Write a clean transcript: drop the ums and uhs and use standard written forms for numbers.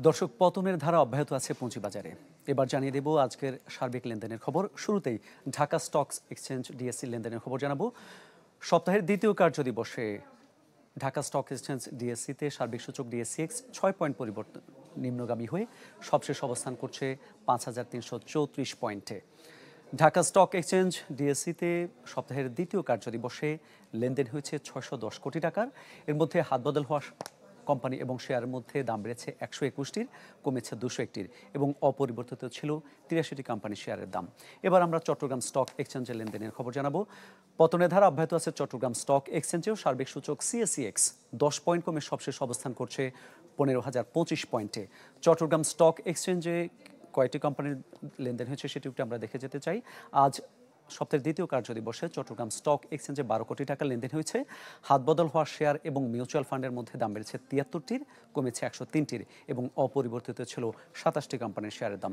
দর্শক, পতনের ধারা অব্যাহত আছে পুঁজিবাজারে। এবার জানিয়ে দেব আজকের সার্বিক লেনদেনের খবর। শুরুতেই ঢাকা স্টকস এক্সচেঞ্জ ডিএসসি লেনদেনের খবর জানাবো। সপ্তাহের দ্বিতীয় কার্যদিবসে ঢাকা স্টক এক্সচেঞ্জ ডিএসসিতে সার্বিক সূচক ডিএসসিএক্স 6 পয়েন্ট পরিবর্তন নিম্নগামী হয়ে সবশেষ অবস্থান করছে 5,334 পয়েন্টে। ঢাকা স্টক এক্সচেঞ্জ ডিএসসিতে সপ্তাহের দ্বিতীয় কার্যদিবসে লেনদেন হয়েছে 610 কোটি টাকার। এর মধ্যে হাতবদল হওয়া কোম্পানি এবং শেয়ারের মধ্যে দাম বেড়েছে 121টির, কমেছে 201টির এবং অপরিবর্তিত ছিল 83টি কোম্পানির শেয়ারের দাম। এবার আমরা চট্টগ্রাম স্টক এক্সচেঞ্জের লেনদেনের খবর জানাবো। পতনের ধারা অব্যাহত আছে চট্টগ্রাম স্টক এক্সচেঞ্জেও। সার্বিক সূচক সিএসইএক্স 10 পয়েন্ট কমে সবশেষ অবস্থান করছে 15,025 পয়েন্টে। চট্টগ্রাম স্টক এক্সচেঞ্জে কয়টি কোম্পানির লেনদেন হয়েছে সেটি একটু আমরা দেখে যেতে চাই। আজ সপ্তাহের দ্বিতীয় কার্যদিবসে চট্টগ্রাম স্টক এক্সচেঞ্জে 12 কোটি টাকা লেনদেন হয়েছে। হাতবদল হওয়া শেয়ার এবং মিউচুয়াল ফান্ডের মধ্যে দাম বেড়েছে 73টির, কমেছে 103টির এবং অপরিবর্তিত ছিল 27টি কোম্পানির শেয়ারের দাম।